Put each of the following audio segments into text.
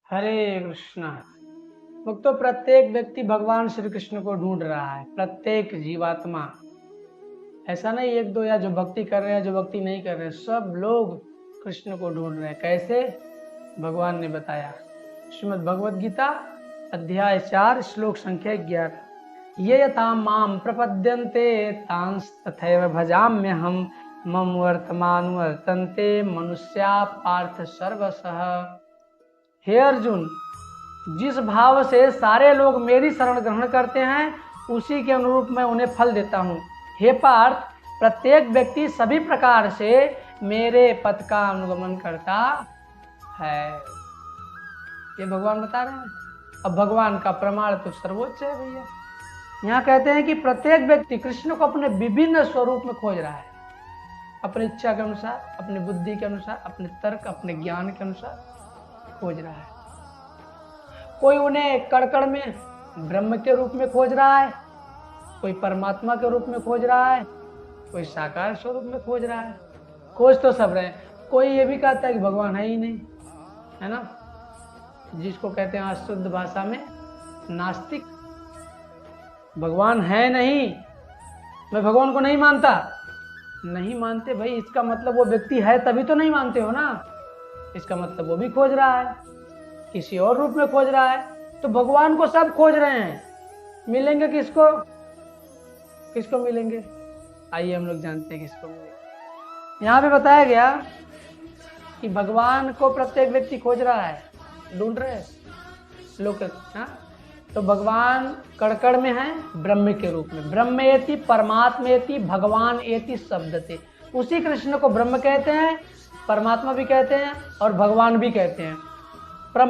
हरे कृष्णा। तो प्रत्येक व्यक्ति भगवान श्री कृष्ण को ढूंढ रहा है, प्रत्येक जीवात्मा। ऐसा नहीं एक दो या जो भक्ति कर रहे हैं, जो भक्ति नहीं कर रहे हैं, सब लोग कृष्ण को ढूंढ रहे हैं। कैसे? भगवान ने बताया। श्रीमद् भगवद गीता अध्याय 4 श्लोक संख्या 11। ये यथा माम प्रपद्यन्ते तांस तथैव भजाम्यहम् मम वर्तमान वर्तन्ते मनुष्या पार्थ सर्वशः। हे अर्जुन, जिस भाव से सारे लोग मेरी शरण ग्रहण करते हैं उसी के अनुरूप मैं उन्हें फल देता हूँ। हे पार्थ, प्रत्येक व्यक्ति सभी प्रकार से मेरे पथ का अनुगमन करता है। ये भगवान बता रहे हैं। अब भगवान का प्रमाण तो सर्वोच्च है भैया। यहाँ कहते हैं कि प्रत्येक व्यक्ति कृष्ण को अपने विभिन्न स्वरूप में खोज रहा है, अपनी इच्छा के अनुसार, अपनी बुद्धि के अनुसार, अपने तर्क, अपने ज्ञान के अनुसार खोज रहा है। कोई उन्हें कड़कड़ में ब्रह्म के रूप में खोज रहा है, कोई परमात्मा के रूप में खोज रहा है, कोई साकार स्वरूप में खोज रहा है। खोज तो सब रहे। कोई ये भी कहता है कि भगवान है ही नहीं, है ना, जिसको कहते हैं अशुद्ध भाषा में नास्तिक। भगवान है नहीं, मैं भगवान को नहीं मानता। नहीं मानते भाई, इसका मतलब वो व्यक्ति है तभी तो नहीं मानते हो ना। इसका मतलब वो भी खोज रहा है, किसी और रूप में खोज रहा है। तो भगवान को सब खोज रहे हैं, मिलेंगे किसको? किसको मिलेंगे? आइए हम लोग जानते हैं किसको मिलेंगे। यहाँ पे बताया गया कि भगवान को प्रत्येक व्यक्ति खोज रहा है, ढूंढ रहे हैं लोग। तो भगवान कड़कड़ में है ब्रह्म के रूप में। ब्रह्म एति परमात्मेति भगवान एति शब्दते। उसी कृष्ण को ब्रह्म कहते हैं, परमात्मा भी कहते हैं और भगवान भी कहते हैं।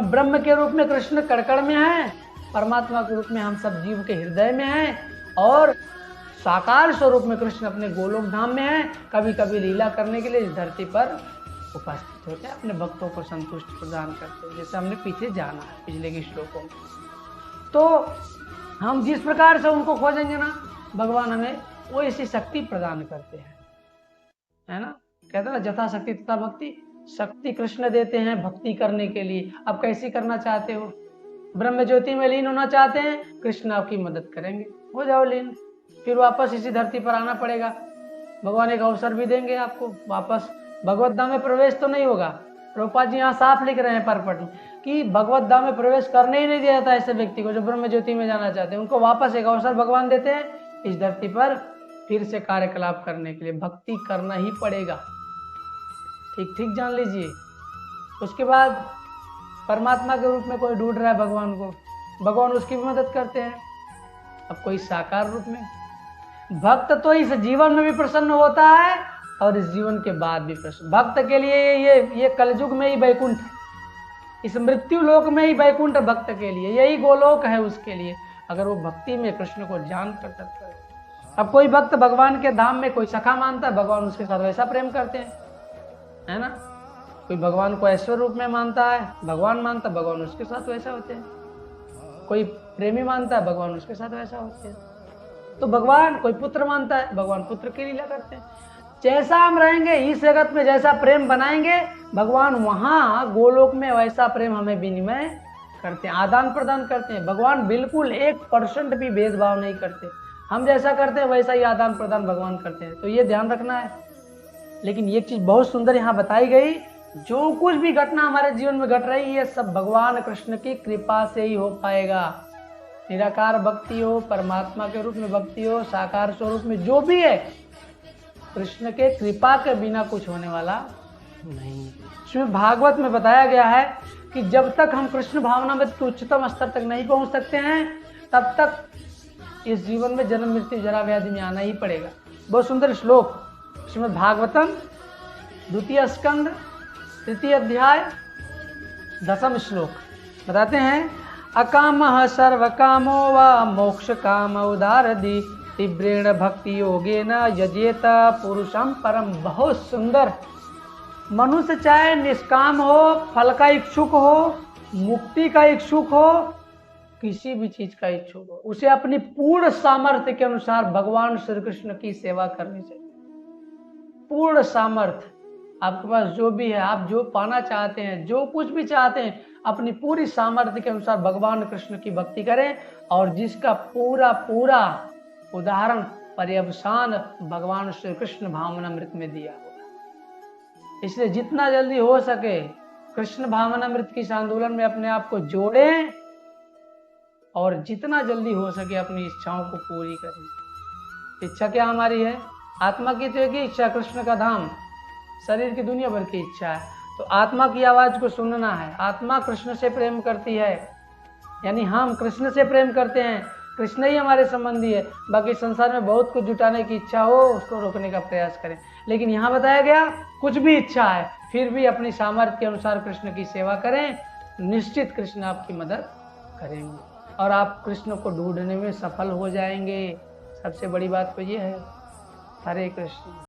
ब्रह्म के रूप में कृष्ण कड़कड़ में है, परमात्मा के रूप में हम सब जीव के हृदय में हैं, और साकार स्वरूप में कृष्ण अपने गोलोक धाम में है। कभी कभी लीला करने के लिए इस धरती पर उपस्थित होते हैं, अपने भक्तों को संतुष्ट प्रदान करते हैं, जैसे हमने पीछे जाना है पिछले के श्लोकों में। तो हम जिस प्रकार से उनको खोजेंगे ना, भगवान हमें वो ऐसी शक्ति प्रदान करते हैं, है ना। कहते हैं ना, जथा शक्ति तथा भक्ति। शक्ति कृष्ण देते हैं भक्ति करने के लिए। अब कैसी करना चाहते हो? ब्रह्म ज्योति में लीन होना चाहते हैं, कृष्ण आपकी मदद करेंगे, हो जाओ लीन। फिर वापस इसी धरती पर आना पड़ेगा। भगवान एक अवसर भी देंगे आपको, वापस भगवत धाम में प्रवेश तो नहीं होगा। प्रभुपाद जी यहाँ साफ लिख रहे हैं परपट में कि भगवत धाम में प्रवेश करने ही नहीं दिया जाता ऐसे व्यक्ति को जो ब्रह्म ज्योति में जाना चाहते हैं। उनको वापस एक अवसर भगवान देते हैं इस धरती पर फिर से कार्यकलाप करने के लिए। भक्ति करना ही पड़ेगा, ठीक ठीक जान लीजिए। उसके बाद परमात्मा के रूप में कोई ढूंढ रहा है भगवान को, भगवान उसकी भी मदद करते हैं। अब कोई साकार रूप में। भक्त तो इस जीवन में भी प्रसन्न होता है और इस जीवन के बाद भी प्रसन्न। भक्त के लिए ये कलयुग में ही वैकुंठ है, इस मृत्यु लोक में ही वैकुंठ भक्त के लिए, यही गोलोक है उसके लिए, अगर वो भक्ति में कृष्ण को जान कर तत्पर है। अब कोई भक्त भगवान के धाम में कोई सखा मानता है, भगवान उसके साथ वैसा प्रेम करते हैं, है ना। कोई भगवान को ऐश्वर्य रूप में मानता है, भगवान मानता, भगवान उसके साथ वैसा होते हैं। कोई प्रेमी मानता है, भगवान उसके साथ वैसा होते हैं। तो भगवान कोई पुत्र मानता है, भगवान पुत्र की लीला करते हैं। जैसा हम रहेंगे इस जगत में, जैसा प्रेम बनाएंगे, भगवान वहां गोलोक में वैसा प्रेम हमें विनिमय करते हैं, आदान प्रदान करते हैं। भगवान बिल्कुल 1% भी भेदभाव नहीं करते। हम जैसा करते हैं वैसा ही आदान प्रदान भगवान करते हैं, तो ये ध्यान रखना है। लेकिन एक चीज बहुत सुंदर यहाँ बताई गई, जो कुछ भी घटना हमारे जीवन में घट रही है सब भगवान कृष्ण की कृपा से ही हो पाएगा। निराकार भक्ति हो, परमात्मा के रूप में भक्ति हो, साकार स्वरूप में जो भी है, कृष्ण के कृपा के बिना कुछ होने वाला नहीं। इसमें भागवत में बताया गया है कि जब तक हम कृष्ण भावना में उच्चतम स्तर तक नहीं पहुंच सकते हैं, तब तक इस जीवन में जन्म मृत्यु जरा व्याधि में आना ही पड़ेगा। बहुत सुंदर श्लोक श्रीमद् भागवतम 2 स्कंद 3 अध्याय 10 श्लोक बताते हैं, अकामः सर्व कामो वा मोक्ष काम उदारदि तीव्रेण भक्ति योगेन यजेत पुरुषम परम। बहुत सुंदर। मनुष्य चाहे निष्काम हो, फल का इच्छुक हो, मुक्ति का इच्छुक हो, किसी भी चीज का इच्छुक हो, उसे अपनी पूर्ण सामर्थ्य के अनुसार भगवान श्री कृष्ण की सेवा करनी चाहिए। पूर्ण सामर्थ्य, आपके पास जो भी है, आप जो पाना चाहते हैं, जो कुछ भी चाहते हैं, अपनी पूरी सामर्थ्य के अनुसार भगवान कृष्ण की भक्ति करें, और जिसका पूरा पूरा उदाहरण पर्यवसान भगवान श्री कृष्ण भावनामृत में दिया हुआ। इसलिए जितना जल्दी हो सके कृष्ण भावनामृत की इस आंदोलन में अपने आप को जोड़ें, और जितना जल्दी हो सके अपनी इच्छाओं को पूरी करें। इच्छा क्या हमारी है? आत्मा की तो एक ही इच्छा, कृष्ण का धाम। शरीर की दुनिया भर की इच्छा है। तो आत्मा की आवाज को सुनना है। आत्मा कृष्ण से प्रेम करती है, यानी हम कृष्ण से प्रेम करते हैं, कृष्ण ही हमारे संबंधी है। बाकी संसार में बहुत कुछ जुटाने की इच्छा हो, उसको रोकने का प्रयास करें। लेकिन यहाँ बताया गया कुछ भी इच्छा है, फिर भी अपनी सामर्थ्य के अनुसार कृष्ण की सेवा करें, निश्चित कृष्ण आपकी मदद करेंगे और आप कृष्ण को ढूंढने में सफल हो जाएंगे। सबसे बड़ी बात तो ये है। हरे कृष्ण।